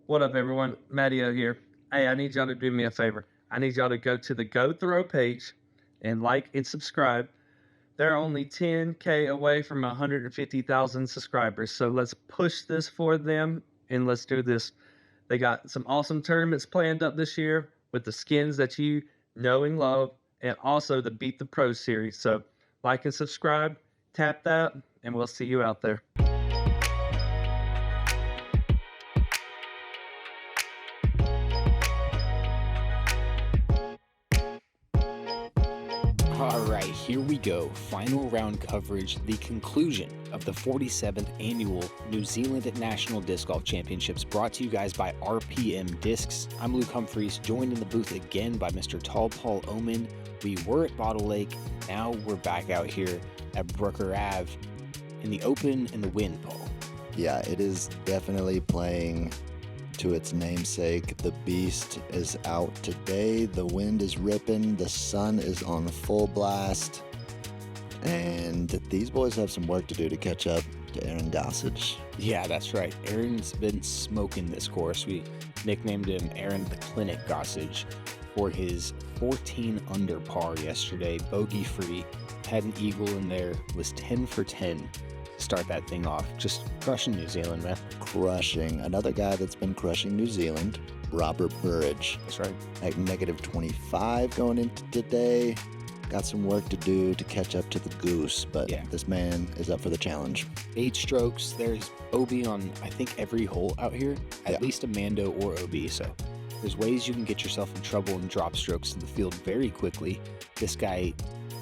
What up, everyone? Mattio here. Hey, I need y'all to do me a favor. I need y'all to go to the Go Throw page and like and subscribe. They're only 10K away from 150,000 subscribers. So let's push this for them and let's do this. They got some awesome tournaments planned up this year with the skins that you know and love, and also the Beat the Pro series. So like and subscribe, tap that, and we'll see you out there. All right, here we go. Final round coverage, the conclusion of the 47th annual New Zealand National Disc Golf Championships, brought to you guys by RPM Discs. I'm Luke Humphries, joined in the booth again by Mr. Tall Paul Oman. We were at Bottle Lake, now we're back out here at Brooker Ave in the open and the wind, Paul. Yeah, it is definitely playing to its namesake. The beast is out today. The wind is ripping. The sun is on full blast. And these boys have some work to do to catch up to Aaron Gossage. Yeah, that's right. Aaron's been smoking this course. We nicknamed him Aaron the Clinic Gossage for his 14 under par yesterday, bogey free. Had an eagle in there, was 10 for 10. Start that thing off. Just crushing New Zealand, man. Crushing. Another guy that's been crushing New Zealand, Robert Burridge. That's right. At negative 25 going into today. Got some work to do to catch up to the goose, but This man is up for the challenge. 8 strokes. There's OB on, I think, every hole out here. At least a Mando or OB. So there's ways you can get yourself in trouble and drop strokes to the field very quickly. This guy,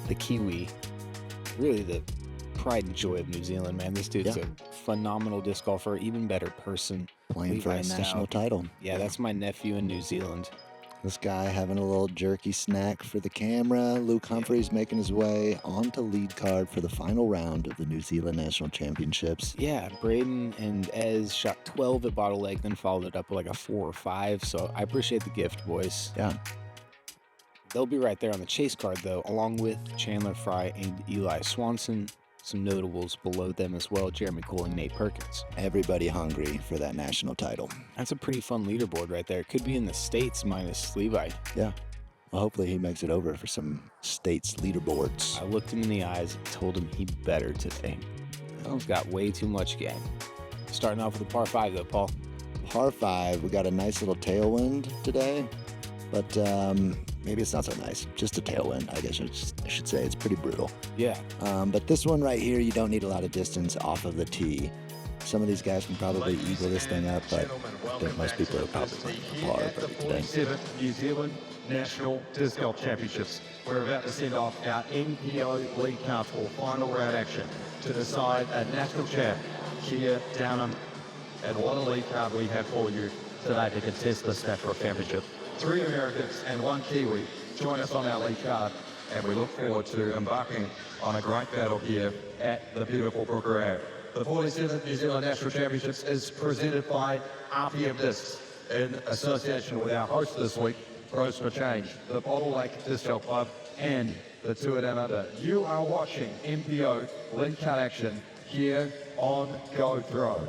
the Kiwi, really the pride and joy of New Zealand, man. This dude's a phenomenal disc golfer, even better person. Playing for a national title. Yeah, that's my nephew in New Zealand. This guy having a little jerky snack for the camera. Luke Humphries making his way onto lead card for the final round of the New Zealand National Championships. Yeah, Braden and Ez shot 12 at Bottle Lake, then followed it up with like a 4 or 5. So I appreciate the gift, boys. Yeah. They'll be right there on the chase card, though, along with Chandler Fry and Eli Swanson. Some notables below them as well, Jeremy Cole and Nate Perkins. Everybody hungry for that national title. That's a pretty fun leaderboard right there. It could be in the States minus Levi. Yeah. Well, hopefully he makes it over for some States leaderboards. I looked him in the eyes and told him he better today. He's got way too much game. Starting off with a par 5 though, Paul. Par 5, we got a nice little tailwind today, but maybe it's not so nice. Just a tailwind, I guess I should say. It's pretty brutal. Yeah. But this one right here, you don't need a lot of distance off of the tee. Some of these guys can probably eagle this thing up, but I think most people are probably playing for par today. 47th New Zealand National Disc Golf Championships. We're about to send off our MPO lead card for final round action to decide a national champ here down and what a lead card we have for you today to contest this national championship. 3 Americans and 1 Kiwi join us on our lead card, and we look forward to embarking on a great battle here at the beautiful Brooker Ave. The 47th New Zealand National Championships is presented by RPM Discs in association with our host this week, Pros for Change, the Bottle Lake Disc Golf Club, and the Tour Down Under. You are watching MPO lead card action here on Go Road.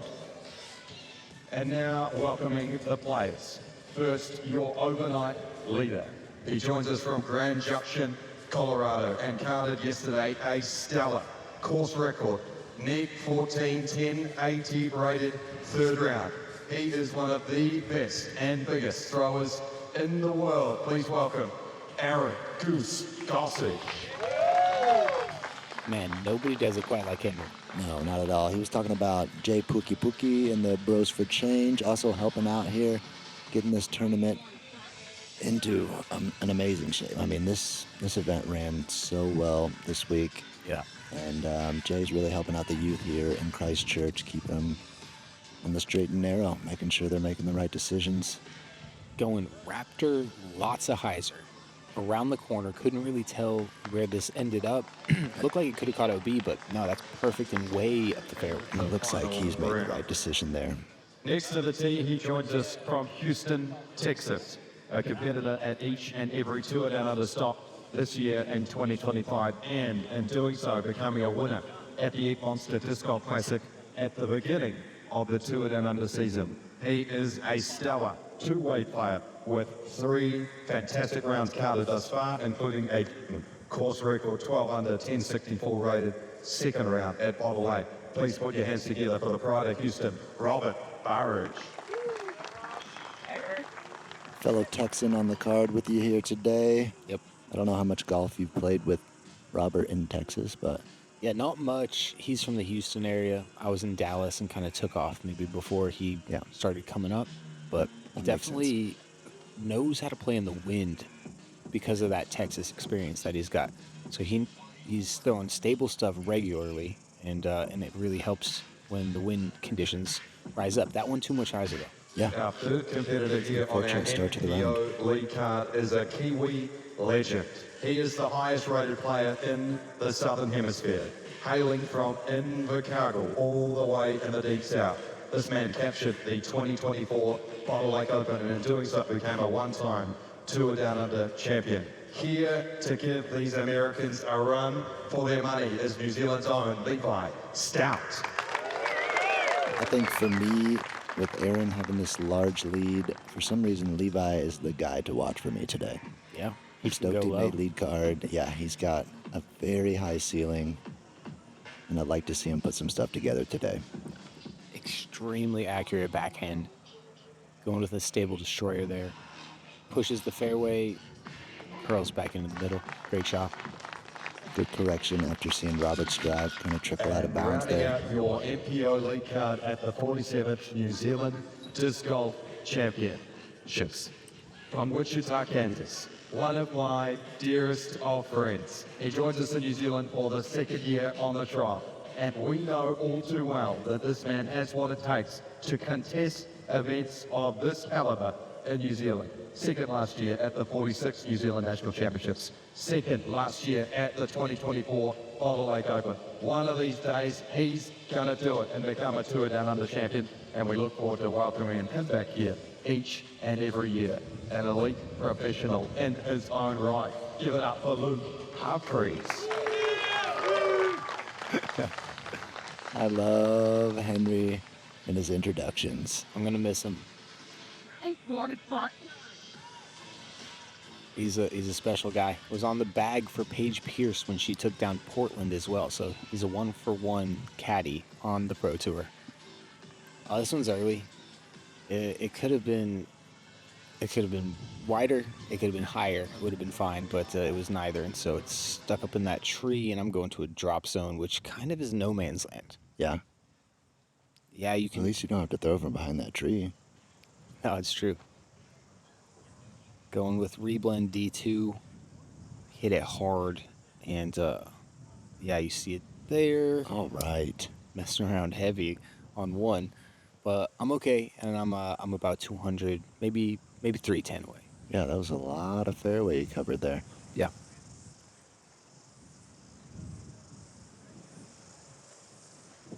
And now welcoming the players. First, your overnight leader. He joins us from Grand Junction, Colorado, and carded yesterday a stellar course record. Neg 14-10-80 rated 3rd round. He is one of the best and biggest throwers in the world. Please welcome Aaron Goose Gossage. Man, nobody does it quite like him. No, not at all. He was talking about Jay Pookie Pookie and the Bros for Change, also helping out here, getting this tournament into an amazing shape. I mean, this event ran so well this week. Yeah. And Jay's really helping out the youth here in Christchurch, keep them on the straight and narrow, making sure they're making the right decisions. Going Raptor, lots of hyzer. Around the corner, couldn't really tell where this ended up. Looked like it could have caught OB, but no, that's perfect and way up the fairway. It looks like he's made the right decision there. Next to the tee, he joins us from Houston, Texas, a competitor at each and every Tour Down Under stop this year in 2025, and in doing so, becoming a winner at the Eat Monster Disc Golf Classic at the beginning of the Tour Down Under season. He is a stellar two-way player with 3 fantastic rounds counted thus far, including a course record 12 under 1064 rated second round at Bottle 8. Please put your hands together for the pride of Houston, Robert Burridge. Fellow Texan on the card with you here today. Yep. I don't know how much golf you've played with Robert in Texas, but Yeah, not much. He's from the Houston area. I was in Dallas and kind of took off maybe before he started coming up. But he That makes definitely knows how to play in the wind because of that Texas experience that he's got. So he's throwing stable stuff regularly, and it really helps when the wind conditions rise up. That one too much eyes ago. yeah. Our third competitor here on our Fortunate start to the MPO lead card is a Kiwi legend. He is the highest rated player in the Southern Hemisphere, hailing from Invercargill all the way in the deep south. This man captured the 2024 Bottle Lake Open and in doing so became a one-time Tour Down Under champion. Here to give these Americans a run for their money is New Zealand's own Levi Stout. I think for me, with Aaron having this large lead, for some reason Levi is the guy to watch for me today. Yeah, I'm he can stoked go he low. made lead card. Yeah, he's got a very high ceiling, and I'd like to see him put some stuff together today. Extremely accurate backhand. Going with a stable destroyer there. Pushes the fairway, curls back into the middle. Great shot. Good correction after seeing Robert's drive kind of trickle out of bounds Rounding there. out your MPO lead card at the 47th New Zealand Disc Golf Championships. From Wichita, Kansas, one of my dearest of friends. He joins us in New Zealand for the second year on the trial. And we know all too well that this man has what it takes to contest events of this caliber in New Zealand. Second last year at the 46th New Zealand National Championships. Second last year at the 2024 Bottle Lake Open. One of these days, he's going to do it and become a Tour Down Under champion. And we look forward to welcoming him back here each and every year. An elite professional in his own right. Give it up for Luke Humphries. I love Henry and his introductions. I'm gonna miss him. He's a special guy. Was on the bag for Paige Pierce when she took down Portland as well. So he's a 1-for-1 caddy on the Pro Tour. This one's early. It could have been wider. It could have been higher. It would have been fine, but it was neither. And so it's stuck up in that tree, and I'm going to a drop zone, which kind of is no man's land. Yeah, Yeah, you at can. least you don't have to throw from behind that tree. No, it's true. Going with Reblend D2, hit it hard, and yeah, you see it there. All right. Messing around heavy on one, but I'm okay, and I'm about 200, maybe 310 away. Yeah, that was a lot of fairway you covered there. Yeah.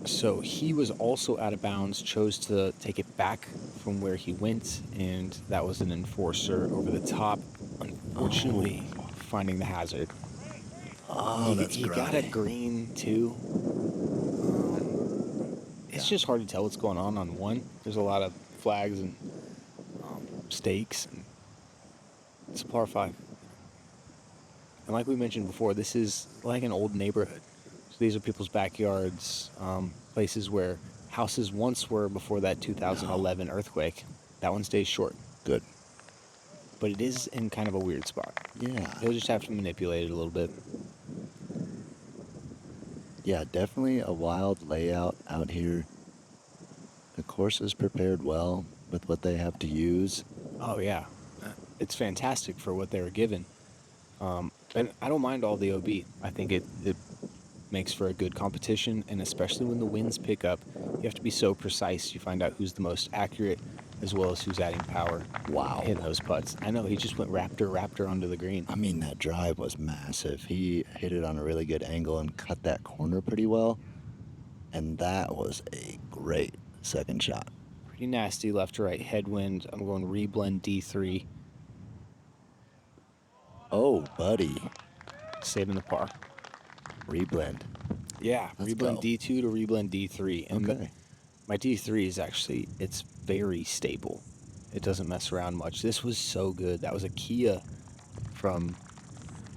So he was also out of bounds, chose to take it back from where he went, and that was an enforcer over the top. Unfortunately, finding the hazard. Oh, that's he got a green too. It's just hard to tell what's going on one. There's a lot of flags and stakes. And it's a par 5. And like we mentioned before, this is like an old neighborhood. So these are people's backyards, places where houses once were before that 2011 earthquake. That one stays short. Good. But it is in kind of a weird spot. Yeah. You'll just have to manipulate it a little bit. Yeah, definitely a wild layout out here. The course is prepared well with what they have to use. Oh, yeah. It's fantastic for what they were given. And I don't mind all the OB. I think it makes for a good competition, and especially when the winds pick up, you have to be so precise. You find out who's the most accurate as well as who's adding power. Wow. Hitting those putts. I know, he just went raptor onto the green. I mean, that drive was massive. He hit it on a really good angle and cut that corner pretty well. And that was a great second shot. Pretty nasty left to right headwind. I'm going Reblend D3, Oh, buddy. saving the par. Reblend. Yeah, Let's Reblend go. D2 to Reblend D3. And Okay. my D3 is actually, it's very stable. It doesn't mess around much. This was so good. That was a Kia from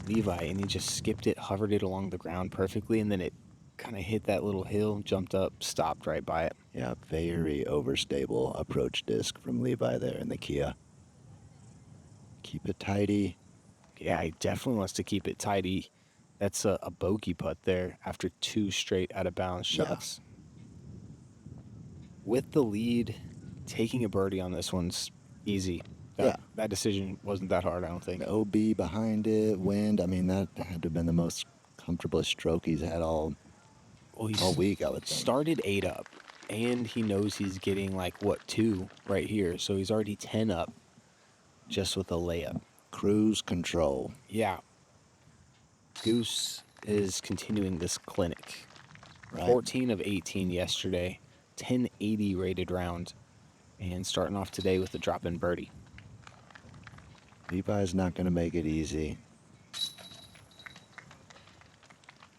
Levi, and he just skipped it, hovered it along the ground perfectly, and then it kind of hit that little hill, jumped up, stopped right by it. Yeah, very overstable approach disc from Levi there in the Kia. Keep it tidy. Yeah, he definitely wants to keep it tidy. That's a bogey putt there after 2 straight out of bounds shots. With the lead, taking a birdie on this one's easy. That decision wasn't that hard, I don't think. The OB behind it, wind. I mean, that had to have been the most comfortable stroke he's had all week, I would think. Started 8 up, and he knows he's getting 2 right here. So he's already 10 up just with a layup. Cruise control. Yeah. Goose is continuing this clinic. Right. 14 of 18 yesterday, 1080 rated round, and starting off today with a drop-in birdie. Levi's not going to make it easy.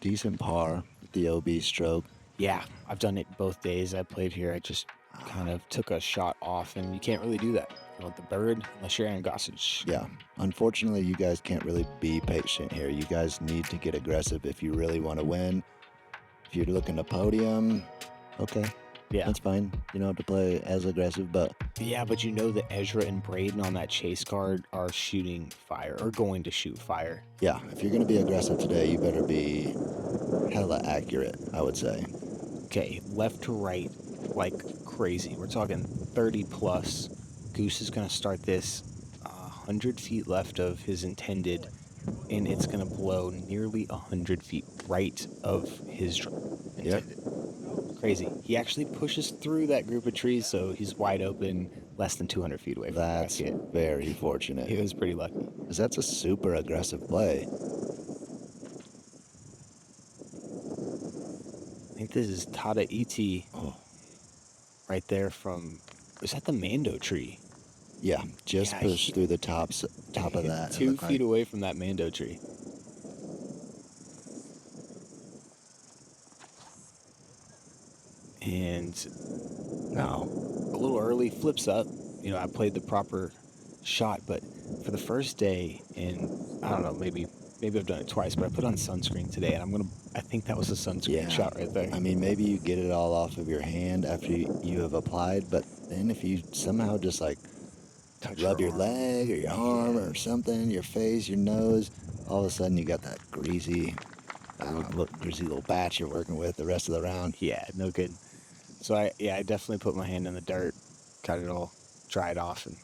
Decent par with the OB stroke. Yeah, I've done it both days I played here. I just kind of took a shot off, and you can't really do that. You want the bird unless you're Aaron Gossage. Yeah, unfortunately, you guys can't really be patient here. You guys need to get aggressive if you really want to win. If you're looking to podium, okay. Yeah. That's fine. You don't have to play as aggressive, but... Yeah, but you know that Ezra and Braden on that chase card are shooting fire, or going to shoot fire. Yeah, if you're going to be aggressive today, you better be hella accurate, I would say. Okay, left to right like crazy. We're talking 30 plus. Goose is going to start this 100 feet left of his intended, and it's going to blow nearly 100 feet right of his intended. Yep. Crazy. He actually pushes through that group of trees, so he's wide open, less than 200 feet away from That's the basket. very fortunate. He was pretty lucky. Because that's a super aggressive play. I think this is Tada Iti right there from... Is that the Mando tree? Yeah, just push through the top of that. 2 feet away from that Mando tree. And now a little early, flips up. You know, I played the proper shot, but for the first day, and I don't know, maybe I've done it twice, but I put on sunscreen today, and I think that was a sunscreen shot right there. I mean, maybe you get it all off of your hand after you have applied, but then if you somehow just rub your leg or your arm or something, your face, your nose, all of a sudden you got that greasy little batch you're working with the rest of the round. Yeah, no good. So I definitely put my hand in the dirt, got it all dried off, and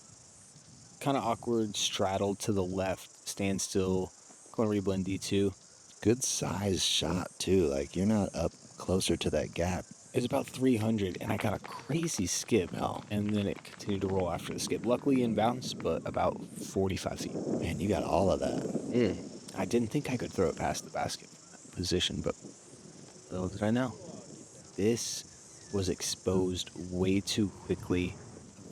kind of awkward, straddled to the left, stand still, going to reblend D2. Good size shot too. You're not up closer to that gap. It was about 300, and I got a crazy skip, and then it continued to roll after the skip. Luckily inbounds, but about 45 feet. Man, you got all of that. I didn't think I could throw it past the basket from that position, but little did I know. This was exposed way too quickly.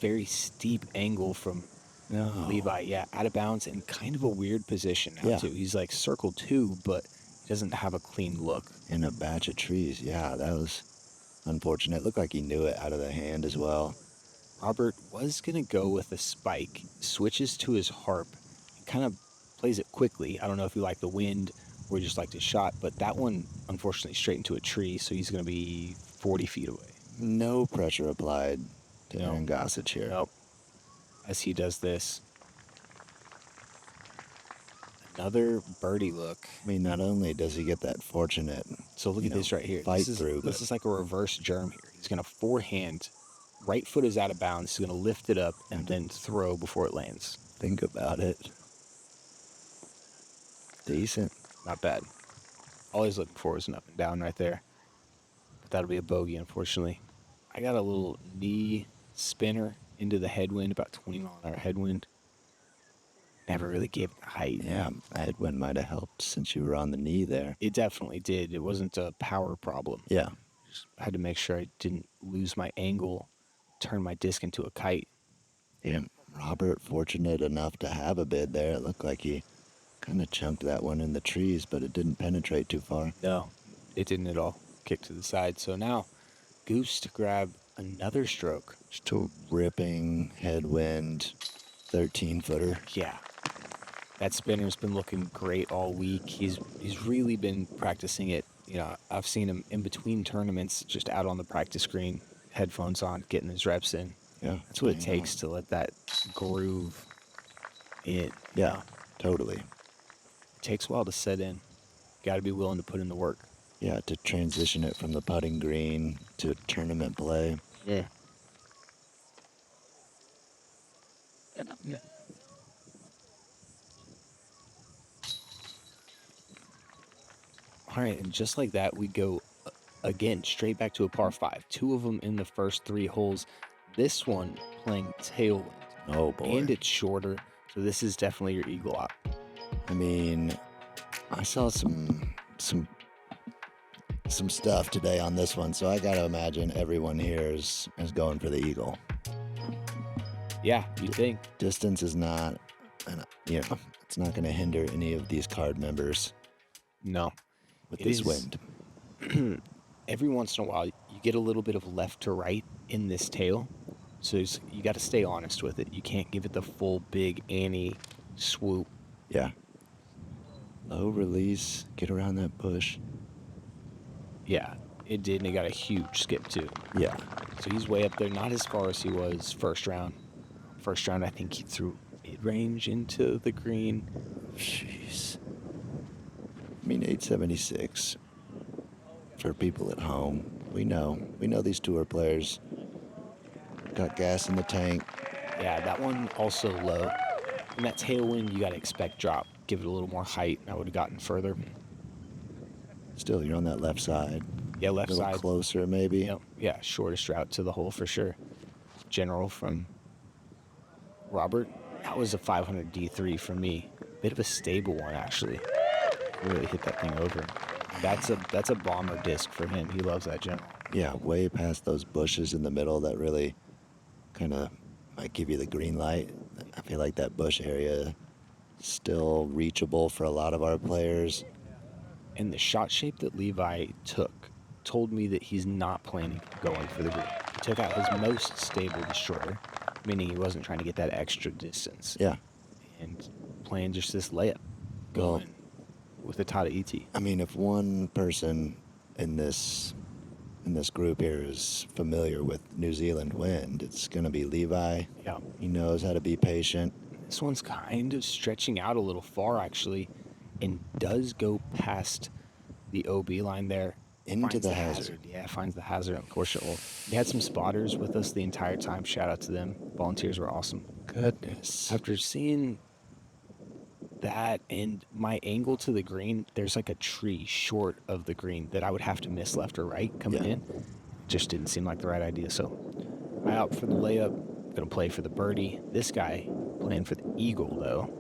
Very steep angle from Levi. Out of bounds and kind of a weird position now, too. He's circle 2, but he doesn't have a clean look. In a batch of trees. Yeah, that was unfortunate. Looked like he knew it out of the hand as well. Robert was going to go with a spike, switches to his harp, and kind of plays it quickly. I don't know if you like the wind or just liked his shot, but that one, unfortunately, straight into a tree, so he's going to be 40 feet away. No pressure applied to Aaron Gossage here. Nope. As he does this. Another birdie look. I mean, not only does he get that fortunate... So look at this right here. This is like a reverse germ here. He's going to forehand. Right foot is out of bounds. He's going to lift it up and then throw before it lands. Think about it. Decent. Not bad. All he's looking for is an up and down right there. But that'll be a bogey, unfortunately. I got a little knee spinner into the headwind, about 20 mile an hour headwind. Never really gave it the height. Yeah, headwind might have helped since you were on the knee there. It definitely did. It wasn't a power problem. Yeah. Just had to make sure I didn't lose my angle, turn my disc into a kite. Yeah, Robert fortunate enough to have a bid there. It looked like he kind of chunked that one in the trees, but it didn't penetrate too far. No, it didn't at all. Kick to the side. So now, Goose to grab Another stroke. Just a ripping headwind 13-footer. Yeah. That spinner's been looking great all week. He's really been practicing it. You know, I've seen him in between tournaments, just out on the practice green, headphones on, getting his reps in. Yeah. That's what it bang takes on. to let that groove in. Yeah, totally. It takes a while to set in. Got to be willing to put in the work. Yeah, to transition it from the putting green to tournament play. Yeah. All right, and just like that, we go again straight back to a par 5. 2 of them in the first 3 holes. This one playing tailwind. Oh, boy. And it's shorter, so this is definitely your eagle out. I mean, I saw some stuff today on this one, so I got to imagine everyone here is going for the eagle. Yeah, you think. Distance is not, it's not going to hinder any of these card members No. with It this is- wind. Every once in a while, you get a little bit of left to right in this tail, so you got to stay honest with it. You can't give it the full big Annie swoop. Yeah. Low release, get around that bush. Yeah, it did, and it got a huge skip too. Yeah. So he's way up there, not as far as he was first round. First round, I think he threw mid-range into the green. Jeez. I mean, 876 for people at home. We know these tour players got gas in the tank. Yeah, that one also low. And that tailwind, you got to expect drop. Give it a little more height, and I would have gotten further. Still, you're on that left side. Yeah, A left little side. closer, maybe. Yep. Yeah, shortest route to the hole for sure. General from Robert. That was a 500 D3 for me. Bit of a stable one, actually. Really hit that thing over. That's a bomber disc for him. He loves that general. Yeah, way past those bushes in the middle that really kind of might give you the green light. I feel like that bush area is still reachable for a lot of our players. And the shot shape that Levi took told me that he's not planning on going for the green. He took out his most stable destroyer, meaning he wasn't trying to get that extra distance. Yeah. And playing just this layup, Well, going with the Tata ET. I mean, if one person in this group here is familiar with New Zealand wind, it's going to be Levi. Yeah. He knows how to be patient. This one's kind of stretching out a little far, actually, and does go past the OB line there. Into Finds the hazard. Yeah, finds the hazard, unfortunately. We had some spotters with us the entire time. Shout out to them. Volunteers were awesome. Goodness. After seeing that and my angle to the green, there's like a tree short of the green that I would have to miss left or right coming Yeah. in. Just didn't seem like the right idea. So I out for the layup, gonna play for the birdie. This guy playing for the eagle though.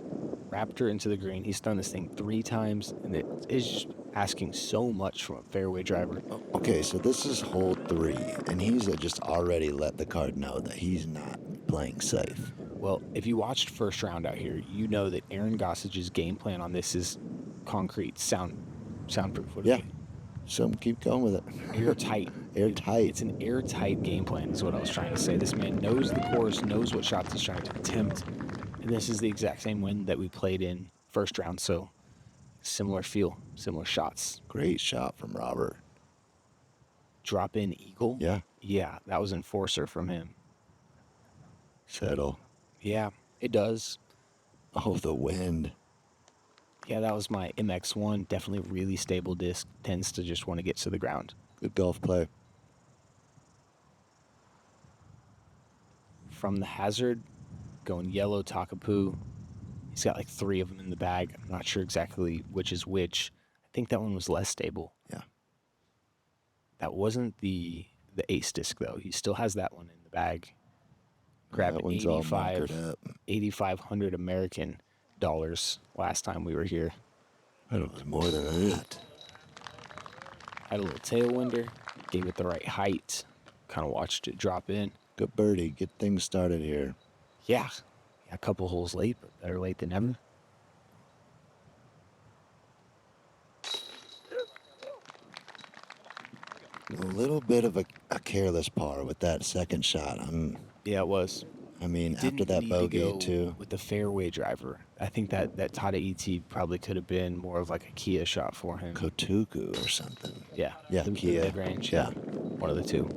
Raptor into the green. He's done this thing 3 times, and it is just asking so much from a fairway driver. Okay, so this is hole 3, and he's just already let the card know that he's not playing safe. Well, if you watched first round out here, you know that Aaron Gossage's game plan on this is concrete, soundproof. What do Yeah. you- So keep going with it. Airtight. Airtight. It's an airtight game plan is what I was trying to say. This man knows the course, knows what shots he's trying to attempt. And this is the exact same wind that we played in first round. So similar feel, similar shots. Great shot from Robert. Drop in eagle. Yeah. Yeah, that was enforcer from him. Settle. Yeah, it does. Oh, the wind. Yeah, that was my MX1. Definitely really stable disc. Tends to just want to get to the ground. Good golf play. From the hazard, going yellow Takapoo. He's got like 3 of them in the bag. I'm not sure exactly which is which. I think that one was less stable. Yeah. That wasn't the ace disc though. He still has that one in the bag. Grabbed That one's all 85 bunkered up. 8,500 American dollars last time we were here. I don't know, more than that. Had a little tailwinder, gave it the right height, kind of watched it drop in. Good birdie. Get things started here. Yeah, a couple holes late, but better late than never. A little bit of a careless par with that second shot. Yeah, it was. I mean, after Didn't that need bogey to go too. with the fairway driver. I think that Tata ET probably could have been more of like a Kia shot for him. Kotuku or something. Yeah, Yeah, the Kia. mid-range. Yeah. One of the two.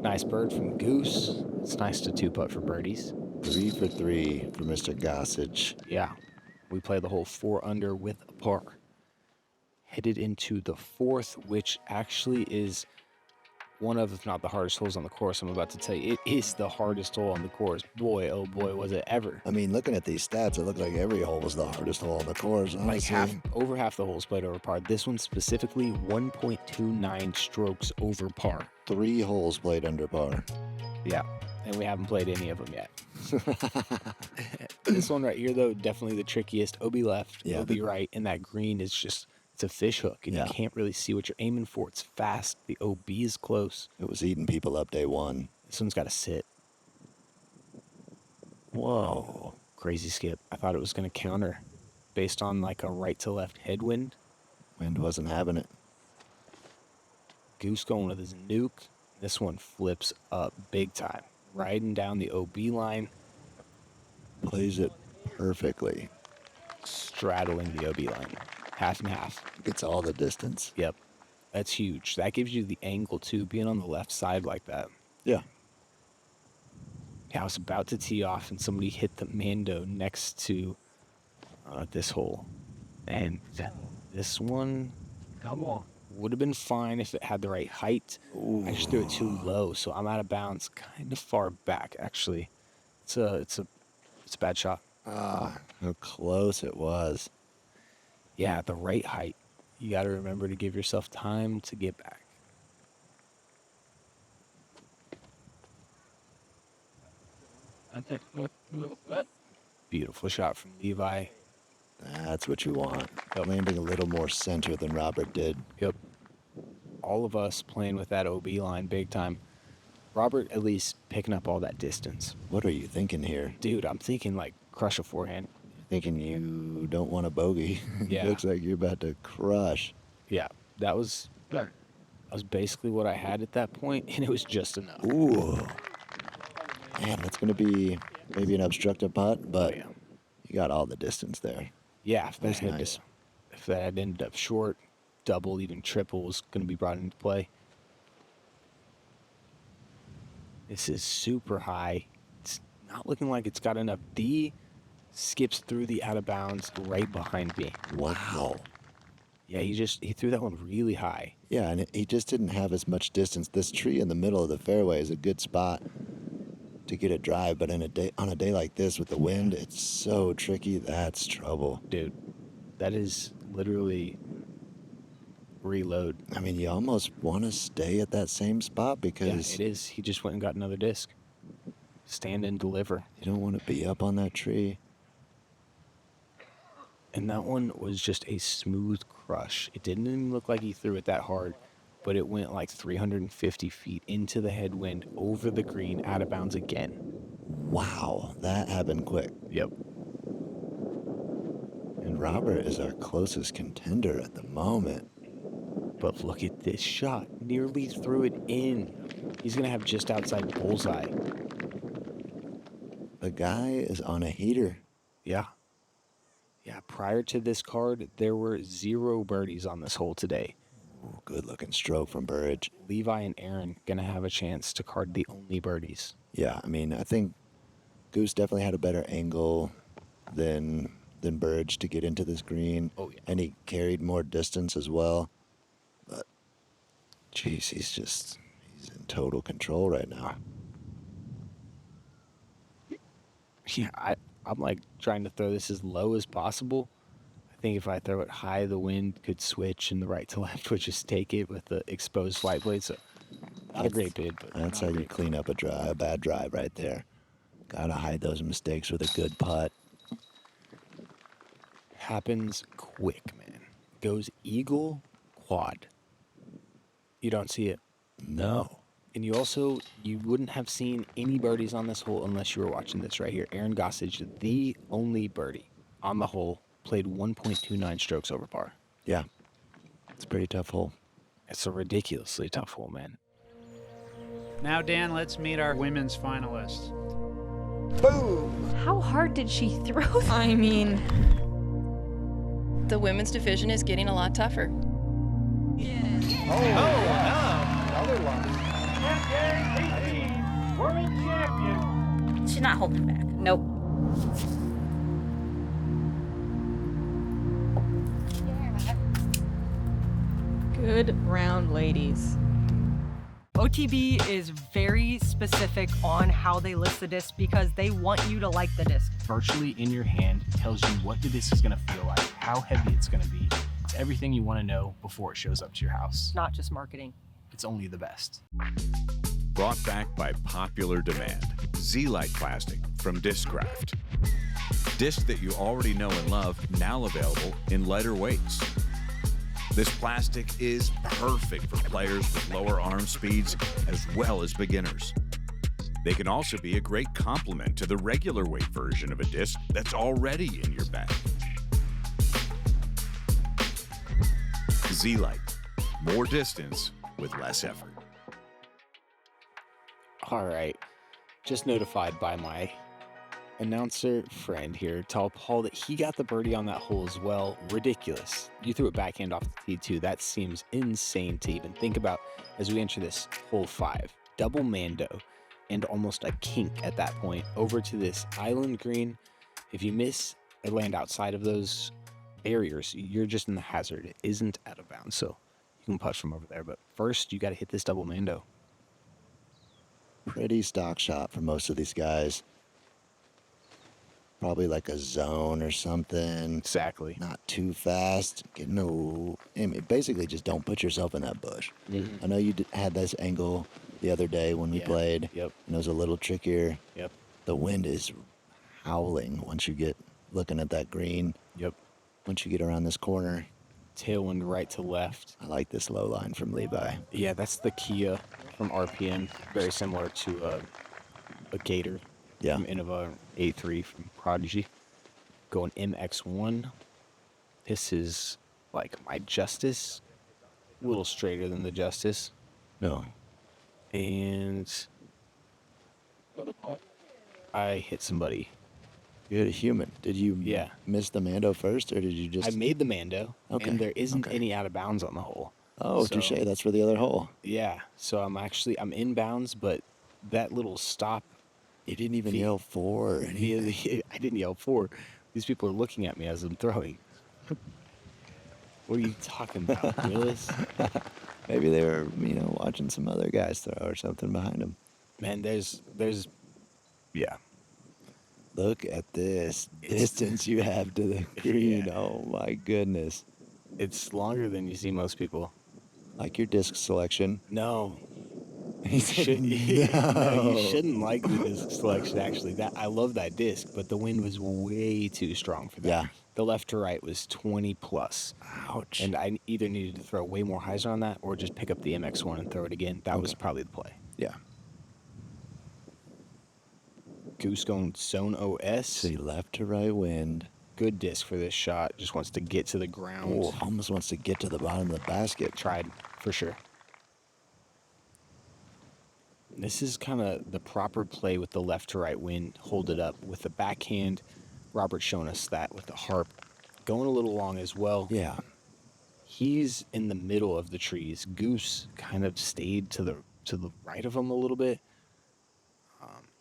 Nice bird from Goose. It's nice to two-putt for birdies. 3 for 3 for Mr. Gossage. Yeah, we play the hole 4 under with a par. Headed into the fourth, which actually is one of, if not the hardest holes on the course. I'm about to tell you, it is the hardest hole on the course. Boy, oh boy, was it ever. I mean, looking at these stats, it looked like every hole was the hardest hole on the course, honestly. Like over half the holes played over par. This one specifically 1.29 strokes over par. 3 holes played under par. Yeah, and we haven't played any of them yet. This one right here, though, definitely the trickiest. OB left, Yeah, OB right, and that green is just, it's a fish hook, and Yeah. you can't really see what you're aiming for. It's fast. The OB is close. It was eating people up day one. This one's got to sit. Whoa. Crazy skip. I thought it was going to counter based on like a right to left headwind. Wind wasn't having it. Goose going with his nuke. This one flips up big time. Riding down the OB line, Plays it perfectly. straddling the OB line. Half and half. Gets all the distance. Yep. That's huge. That gives you the angle too, being on the left side like that. Yeah. Yeah, I was about to tee off and somebody hit the Mando next to this hole. And this one would have been fine if it had the right height. I just threw it too low, so I'm out of bounds kind of far back, actually. It's a bad shot. How close it was. Yeah, at the right height. You got to remember to give yourself time to get back. Beautiful shot from Levi. That's what you want. Landing a little more center than Robert did. Yep. All of us playing with that OB line big time. Robert at least picking up all that distance. What are you thinking here? Dude, I'm thinking like crush a forehand. Thinking you don't want a bogey. Yeah. Looks like you're about to crush. Yeah, that was basically what I had at that point, and it was just enough. Ooh. Man, that's going to be maybe an obstructive putt, but yeah. you got all the distance there. Yeah, if that, That's had nice. if that had ended up short, double, even triple was going to be brought into play. This is super high. It's not looking like it's got enough. D skips through the out of bounds right behind me. Wow. Yeah, he threw that one really high. Yeah, and he just didn't have as much distance. This tree in the middle of the fairway is a good spot to get a drive, but on a day like this with the wind, it's so tricky. That's trouble. Dude, that is literally reload. I mean, you almost want to stay at that same spot Yeah, because it is. He just went and got another disc. Stand and deliver. you don't want to be up on that tree. And that one was just a smooth crush. It didn't even look like he threw it that hard, but it went like 350 feet into the headwind, over the green, out of bounds again. Wow, that happened quick. Yep. And Robert is our closest contender at the moment. But look at this shot. Nearly threw it in. He's going to have just outside bullseye. The guy is on a heater. Yeah. Yeah, prior to this card, there were 0 birdies on this hole today. Ooh, good looking stroke from Burridge. Levi and Aaron going to have a chance to card the only birdies. Yeah, I mean, I think Goose definitely had a better angle than Burridge to get into this green. Oh, yeah. And he carried more distance as well. But, geez, he's in total control right now. Yeah, I'm like trying to throw this as low as possible. I think if I throw it high, the wind could switch and the right to left would just take it with the exposed flight blade. So not a great bid, but That's not how a you great clean up a bad drive right there. Gotta hide those mistakes with a good putt. happens quick, man. Goes eagle, quad. You don't see it. No. And you wouldn't have seen any birdies on this hole unless you were watching this right here. Aaron Gossage, the only birdie on the hole, played 1.29 strokes over par. Yeah. It's a pretty tough hole. It's a ridiculously tough hole, man. Now, Dan, let's meet our women's finalists. How hard did she throw that? I mean, The women's division is getting a lot tougher. she's not holding back. Nope. Good round, ladies. OTB is very specific on how they list the disc because they want you to like the disc. Virtually in your hand tells you what the disc is going to feel like, how heavy it's going to be. It's everything you want to know before it shows up to your house. Not just marketing. It's only the best. Brought back by popular demand, Z-Lite plastic from Discraft. Disc that you already know and love, now available in lighter weights. This plastic is perfect for players with lower arm speeds as well as beginners. They can also be a great complement to the regular weight version of a disc that's already in your bag. Z-Lite, more distance with less effort. All right. Just notified by my announcer friend here, tell Paul that he got the birdie on that hole as well. Ridiculous. You threw it backhand off the tee too. That seems insane to even think about as we enter this hole 5. Double Mando and almost a kink at that point over to this island green. If you miss or land outside of those barriers, you're just in the hazard. It isn't out of bounds, so you can putt from over there. But first, you got to hit this double Mando. Pretty stock shot for most of these guys. Probably like a zone or something. Exactly. Not too fast. I mean, basically, just don't put yourself in that bush. I know you had this angle the other day when we played. Yep. And it was a little trickier. Yep. The wind is howling once you get looking at that green. Yep. Once you get around this corner. Tailwind right to left. I like this low line from Levi. Yeah, that's the Kia from RPM. Very similar to a Gator. Yeah. From Innova A3 from Prodigy. Going MX1. This is like my Justice. A little straighter than the Justice. No. And I hit somebody. You hit a human. Did you miss the Mando first, or did you just... I made the Mando. Okay. And there isn't any out of bounds on the hole. Oh, So- touche. That's for the other hole. Yeah. So I'm inbounds, but that little stop... You didn't even yell 4 or anything. I didn't yell 4. These people are looking at me as I'm throwing. What are you talking about, Willis? Maybe they were, watching some other guys throw or something behind them. Man, there's, yeah. Look at this distance you have to the green. Yeah. Oh, my goodness. It's longer than you see most people. Like your disc selection. No. He said, No, you shouldn't like the disc selection, actually. I love that disc, but the wind was way too strong for that. Yeah. The left to right was 20 plus. Ouch. And I either needed to throw way more hyzer on that or just pick up the MX1 and throw it again. That was probably the play. Yeah. Goose going zone OS. See, left to right wind. Good disc for this shot. Just wants to get to the ground. Oh, almost wants to get to the bottom of the basket. Tried, for sure. This is kind of the proper play with the left to right wind. Hold it up with the backhand. Robert's showing us that with the harp. Going a little long as well. Yeah. He's in the middle of the trees. Goose kind of stayed to the right of him a little bit.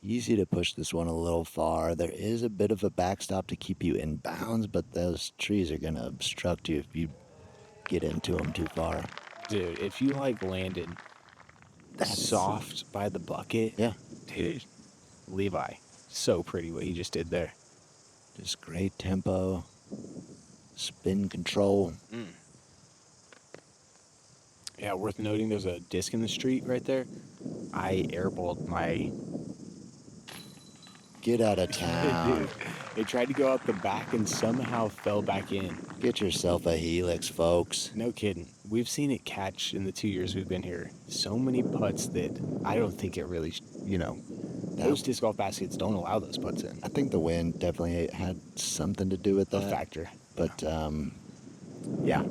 Easy to push this one a little far. There is a bit of a backstop to keep you in bounds, but those trees are going to obstruct you if you get into them too far. Dude, if you landed soft by the bucket. Yeah. Dude, Levi, so pretty what he just did there. Just great tempo, spin control. Yeah, worth noting there's a disc in the street right there. I airballed my... Get out of town. Dude, they tried to go out the back and somehow fell back in. Get yourself a helix, folks. No kidding. We've seen it catch in the 2 years we've been here. So many putts that I don't think it really, most disc golf baskets don't allow those putts in. I think the wind definitely had something to do with that. A factor. But, yeah.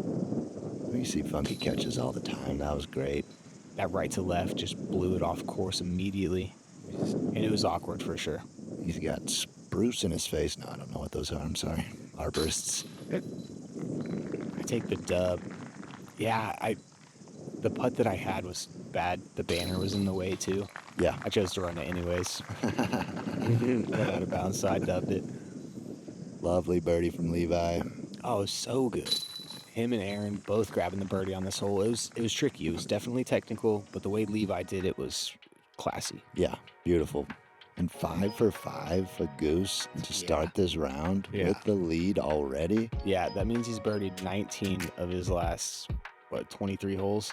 We see funky catches all the time. That was great. That right to left just blew it off course immediately. And it was awkward for sure. He's got spruce in his face. No, I don't know what those are. I'm sorry. Arborists. I take the dub. Yeah, the putt that I had was bad. The banner was in the way too. Yeah. I chose to run it anyways. Went out of bounds, so I dubbed it. Lovely birdie from Levi. Oh, so good. Him and Aaron both grabbing the birdie on this hole. It was tricky. It was definitely technical, but the way Levi did it was classy. Yeah, beautiful. And 5 for 5 for Goose to start this round with the lead already. Yeah, that means he's birdied 19 of his last, 23 holes?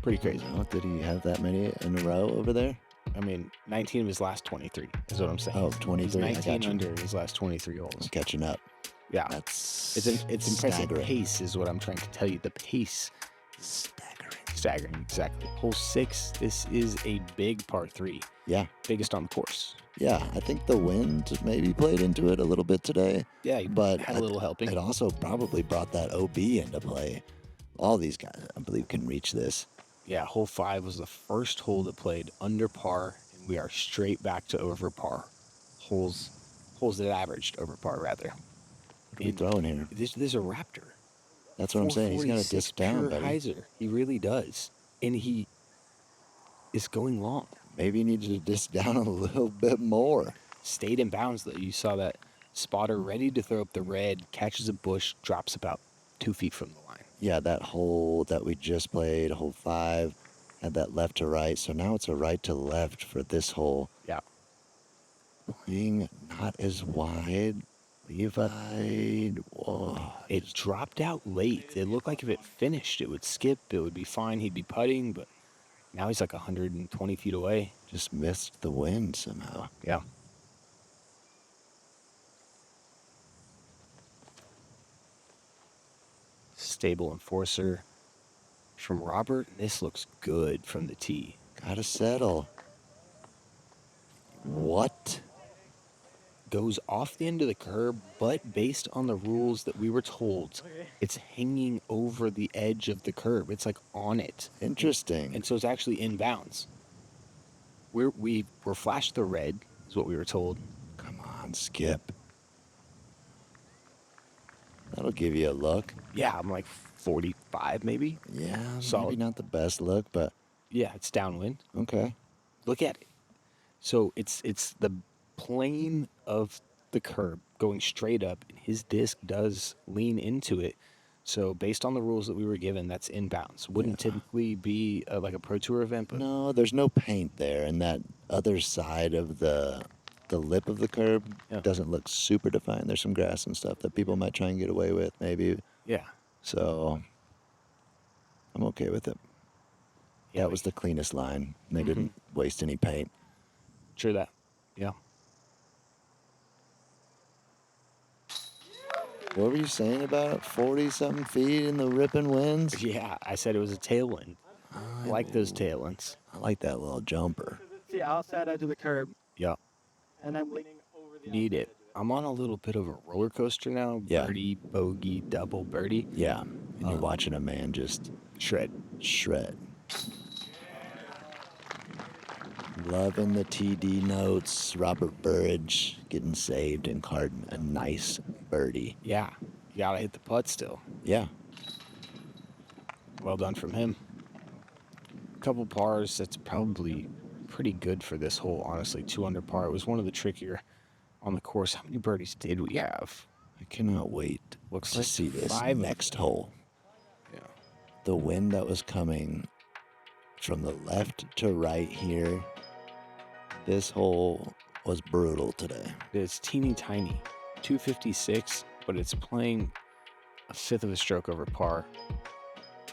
Pretty crazy. Oh, did he have that many in a row over there? I mean, 19 of his last 23 is what I'm saying. Oh, 23. He's 19 under his last 23 holes. I'm catching up. Yeah. That's it's impressive. staggering. Pace is what I'm trying to tell you. The pace. Staggering, exactly. Hole 6, this is a big par 3. Yeah. Biggest on the course. Yeah, I think the wind maybe played into it a little bit today. Yeah, but had a little helping. It also probably brought that OB into play. All these guys, I believe, can reach this. Yeah, hole 5 was the first hole that played under par, and we are straight back to over par. Holes that averaged over par, rather. What are we throwing here? This is a Raptor. That's what I'm saying. He's got to disc down, buddy. Hyzer. He really does. And he is going long. Maybe he needs to disc down a little bit more. Stayed in bounds, though. You saw that spotter ready to throw up the red, catches a bush, drops about 2 feet from the line. Yeah, that hole that we just played, hole 5, had that left to right. So now it's a right to left for this hole. Yeah. Playing not as wide. Levi, whoa. It dropped out late. It looked like if it finished, it would skip. It would be fine. He'd be putting, but now he's like 120 feet away. Just missed the wind somehow. Yeah. Stable enforcer from Robert. This looks good from the tee. Gotta settle. What? Goes off the end of the curb, but based on the rules that we were told, it's hanging over the edge of the curb. It's like on it. Interesting. And so it's actually in bounds. We were flashed the red, is what we were told. Come on, Skip. That'll give you a look. Yeah, I'm like 45 maybe. Yeah, solid. Maybe not the best look, but yeah, it's downwind. Okay. Look at it. So it's the plane of the curb going straight up, and his disc does lean into it. So based on the rules that we were given, that's inbounds. Wouldn't typically be like a Pro Tour event, but no, there's no paint there, and that other side of the lip of the curb doesn't look super defined. There's some grass and stuff that people might try and get away with, maybe. Yeah. So I'm okay with it. Yeah, that was the cleanest line. They didn't waste any paint. True that. Yeah. What were you saying about 40-something feet in the ripping winds? Yeah, I said it was a tailwind. I like those tailwinds. I like that little jumper. The outside edge of the curb, Yeah. and I'm leaning over the Need it. I'm on a little bit of a roller coaster now. Yeah. Birdie, bogey, double birdie. Yeah, and you're watching a man just Shred. Loving the TD notes. Robert Burridge getting saved and carding a nice birdie. Yeah. You gotta hit the putt still. Yeah. Well done from him. Couple pars. That's probably pretty good for this hole, honestly. 2 under par. It was one of the trickier on the course. How many birdies did we have? I cannot wait Looks to like see this 5 next hole. Yeah. The wind that was coming from the left to right here. This hole was brutal today. It's teeny tiny. 256, but it's playing a fifth of a stroke over par.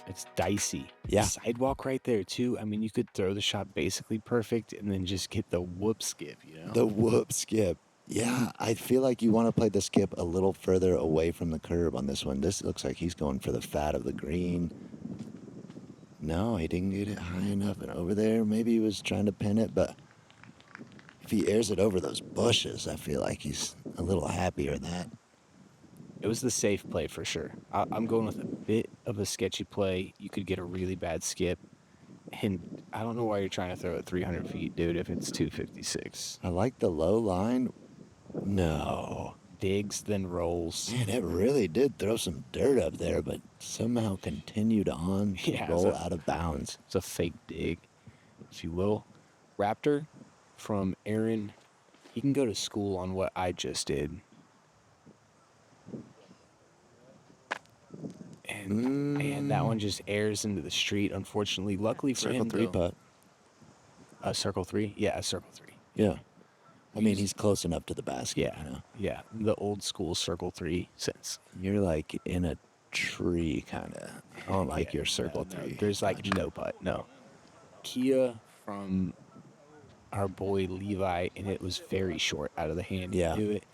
It's dicey. Yeah. Sidewalk right there, too. I mean, you could throw the shot basically perfect and then just get the whoop skip, you know? The whoop skip. Yeah, I feel like you want to play the skip a little further away from the curb on this one. This looks like he's going for the fat of the green. No, he didn't get it high enough. And over there, maybe he was trying to pin it, but if he airs it over those bushes, I feel like he's a little happier that. It was the safe play for sure. I'm going with a bit of a sketchy play, you could get a really bad skip. And I don't know why you're trying to throw it 300 feet, dude, if it's 256. I like the low line. No. Digs, then rolls. Man, it really did throw some dirt up there, but somehow continued on to roll out of bounds. It's a fake dig, if you will. Raptor from Aaron. He can go to school on what I just did. And that one just airs into the street, unfortunately. Luckily for him, Circle 3 putt. Circle 3? Yeah, circle 3. Yeah. I mean, he's close enough to the basket. Yeah, You know? yeah. The old school circle 3 sense. You're like in a tree, kind of. I don't like your circle 3. There's like no putt, no. Kia from our boy Levi, and it was very short out of the hand. Yeah. To do it.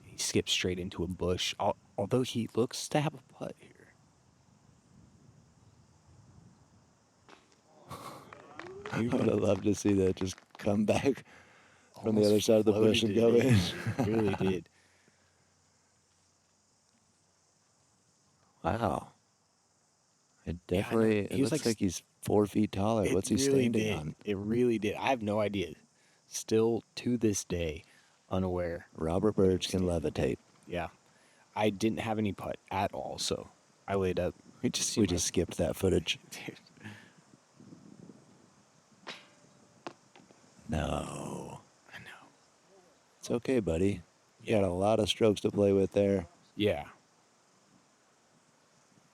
He skipped straight into a bush, although he looks to have a putt here. I would have loved to see that just come back from the other side of the bush and go in. It really did. Wow. It definitely, it looks like he's 4 feet taller. What's he standing on? It really did. I have no idea. Still, to this day, unaware. Robert Burridge can levitate. Yeah. I didn't have any putt at all, so I laid up. We just skipped that footage. Dude. No. I know. It's okay, buddy. You got a lot of strokes to play with there. Yeah.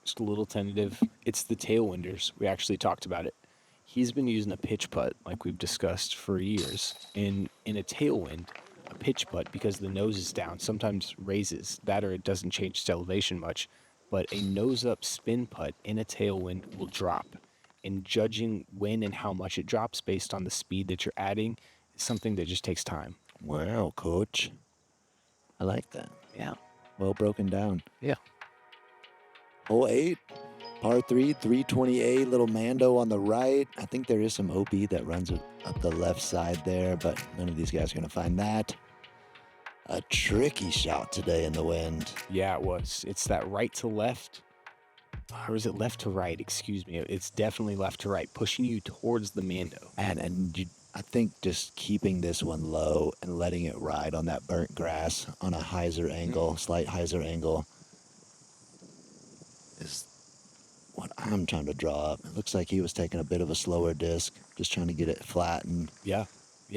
Just a little tentative. It's the tailwinders. We actually talked about it. He's been using a pitch putt, like we've discussed for years. In a tailwind, a pitch putt, because the nose is down, sometimes raises. That or it doesn't change its elevation much. But a nose-up spin putt in a tailwind will drop. And judging when and how much it drops based on the speed that you're adding is something that just takes time. Wow, coach. I like that. Yeah. Well broken down. Yeah. Hole 8, par 3, 328, little Mando on the right. I think there is some OP that runs up the left side there, but none of these guys are going to find that. A tricky shot today in the wind. Yeah, it was. It's that right to left. Or is it left to right? Excuse me. It's definitely left to right, pushing you towards the Mando. I think just keeping this one low and letting it ride on that burnt grass on a hyzer angle, slight hyzer angle, is what I'm trying to draw up. It looks like he was taking a bit of a slower disc, just trying to get it flat and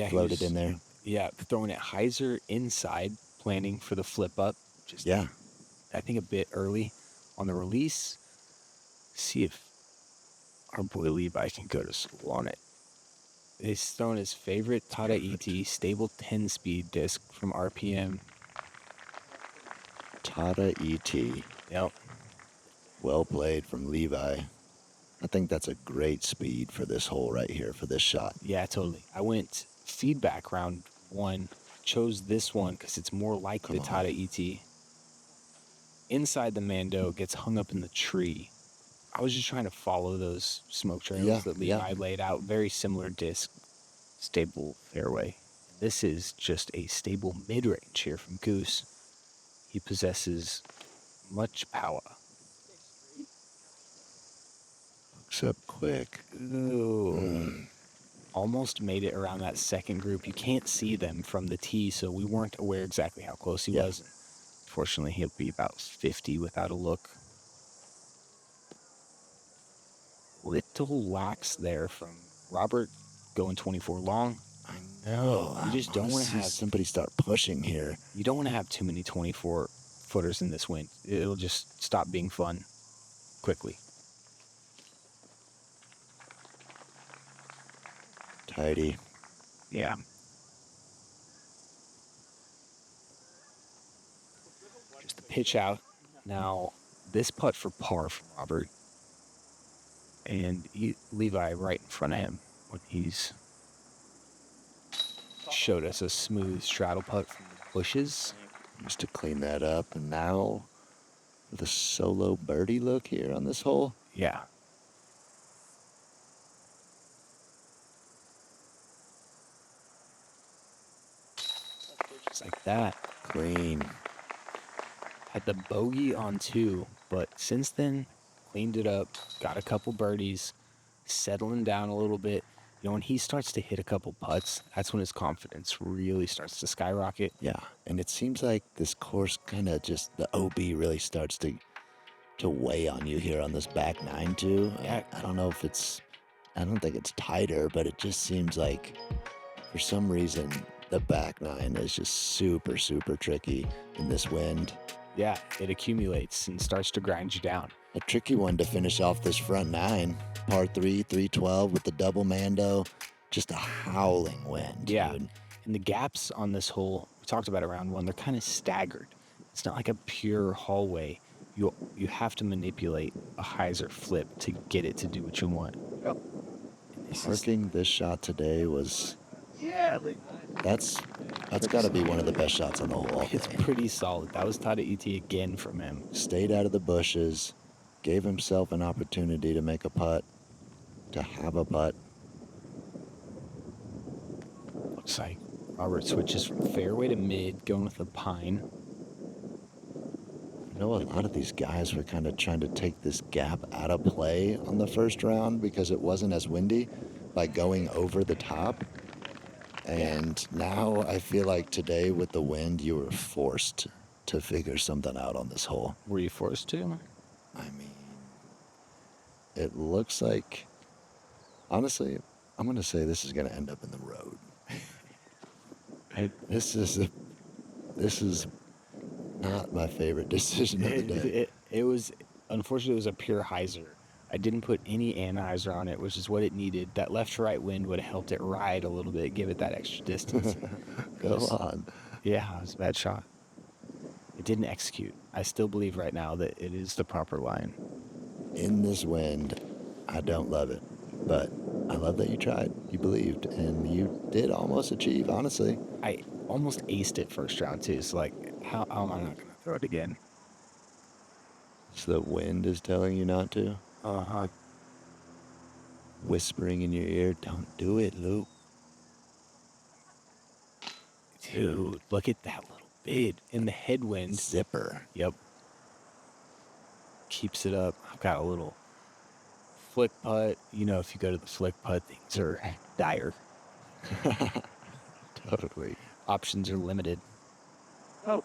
floated in there. Yeah, throwing it hyzer inside, planning for the flip up. Just I think a bit early on the release. See if our boy Levi can go to school on it. He's thrown his favorite Tata ET stable 10-speed disc from RPM. Tata ET. Yep. Well played from Levi. I think that's a great speed for this hole right here, for this shot. Yeah, totally. I went feedback round 1, chose this one because it's more like the Tata ET. Inside the Mando, gets hung up in the tree. I was just trying to follow those smoke trails that Levi laid out. Very similar disc, stable fairway. This is just a stable mid-range here from Goose. He possesses much power. Looks up quick. Ooh. Almost made it around that second group. You can't see them from the tee, so we weren't aware exactly how close he was. Fortunately, he'll be about 50 without a look. Little lax there from Robert going 24 long. I know. You just don't want to have somebody start pushing here. You don't want to have too many 24-footers in this wind. It'll just stop being fun quickly. Tidy. Yeah. Just the pitch out. Now, this putt for par from Robert. And Levi right in front of him when he's showed us a smooth straddle putt from the bushes. Just to clean that up. And now with a solo birdie look here on this hole. Yeah. Just like that. Clean. Had the bogey on 2, but since then, cleaned it up, got a couple birdies, settling down a little bit. You know, when he starts to hit a couple putts, that's when his confidence really starts to skyrocket. Yeah, and it seems like this course kind of just, the OB really starts to weigh on you here on this back nine too. Yeah. I don't know if I don't think it's tighter, but it just seems like for some reason the back nine is just super, super tricky in this wind. Yeah, it accumulates and starts to grind you down. A tricky one to finish off this front nine. Par 3, 312 with the double Mando. Just a howling wind, Yeah, dude. and the gaps on this hole, we talked about it round one, they're kind of staggered. It's not like a pure hallway. You have to manipulate a hyzer flip to get it to do what you want. Yep. Parking this shot today was... Yeah, that's got to be one of the best shots on the hole. It's pretty solid. That was Tata ET again from him. Stayed out of the bushes, gave himself an opportunity to make a putt, to have a putt. Looks like Robert switches from fairway to mid, going with the pine. I know a lot of these guys were kind of trying to take this gap out of play on the first round because it wasn't as windy by going over the top. And now I feel like today with the wind, you were forced to figure something out on this hole. Were you forced to? I mean, it looks like, honestly, I'm going to say this is going to end up in the road. This is not my favorite decision of the day. It was, unfortunately, it was a pure hyzer. I didn't put any anhyzer on it, which is what it needed. That left to right wind would have helped it ride a little bit, give it that extra distance. Go on. Yeah, it was a bad shot. It didn't execute. I still believe right now that it is the proper line. In this wind, I don't love it, but I love that you tried. You believed, and you did almost achieve, honestly. I almost aced it first round, too. So, like, how am I not going to throw it again? So the wind is telling you not to? Uh-huh. Whispering in your ear, don't do it, Luke. Dude, look at that little bid in the headwind. Zipper. Yep. Keeps it up. I've got a little flick putt. You know, if you go to the flick putt, things are dire. Totally. Options are limited. Oh.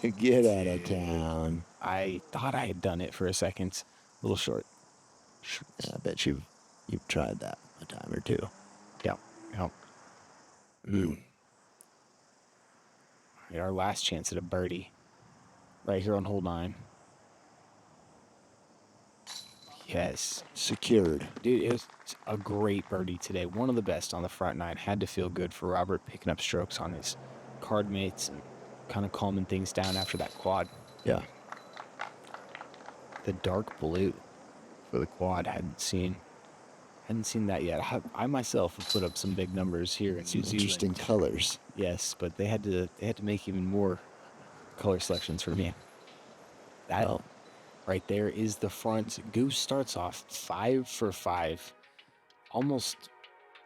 Get out of town. I thought I had done it for a second. A little short. I bet you've tried that a time or two. Yep. Mm. All right, our last chance at a birdie. Right here on hole 9. Yes. Secured. Dude, it was a great birdie today. One of the best on the front 9. Had to feel good for Robert picking up strokes on his card mates and kind of calming things down after that quad. Yeah. The dark blue for the quad, hadn't seen that yet. I myself have put up some big numbers here in New Zealand. Interesting colors. Yes, but they had to make even more color selections for me. That right there is the front. Goose starts off 5 for 5, almost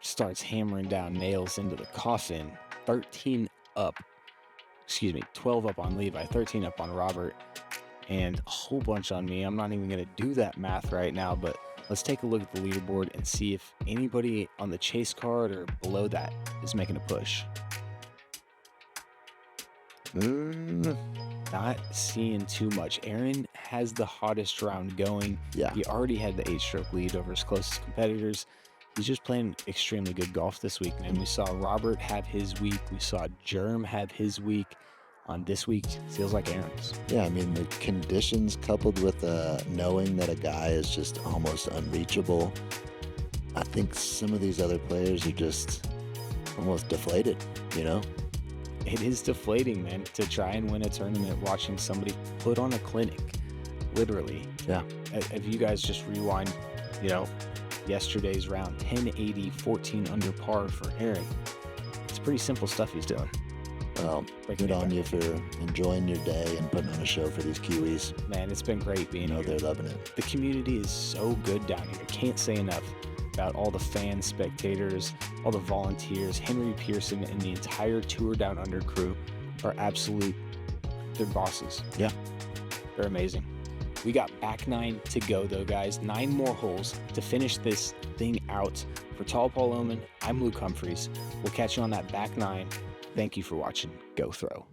starts hammering down nails into the coffin. 12 up on Levi, 13 up on Robert, and a whole bunch on me. I'm not even going to do that math right now, but let's take a look at the leaderboard and see if anybody on the chase card or below that is making a push. Not seeing too much. Aaron has the hottest round going. Yeah. He already had the 8-stroke lead over his closest competitors. He's just playing extremely good golf this week, man. We saw Robert have his week. We saw Germ have his week. On this week, feels like Aaron's. Yeah, I mean, the conditions coupled with knowing that a guy is just almost unreachable. I think some of these other players are just almost deflated, you know? It is deflating, man, to try and win a tournament watching somebody put on a clinic, literally. Yeah. If you guys just rewind, yesterday's round, 1080, 14 under par for Aaron. It's pretty simple stuff he's doing. Well, good on you for enjoying your day and putting on a show for these Kiwis. Man, it's been great being here. They're loving it. The community is so good down here. I can't say enough about all the fans, spectators, all the volunteers. Henry Pearson and the entire Tour Down Under crew are they're bosses. Yeah. They're amazing. We got back 9 to go though, guys. 9 more holes to finish this thing out. For Tall Paul Oman, I'm Luke Humphries. We'll catch you on that back 9. Thank you for watching Go Throw.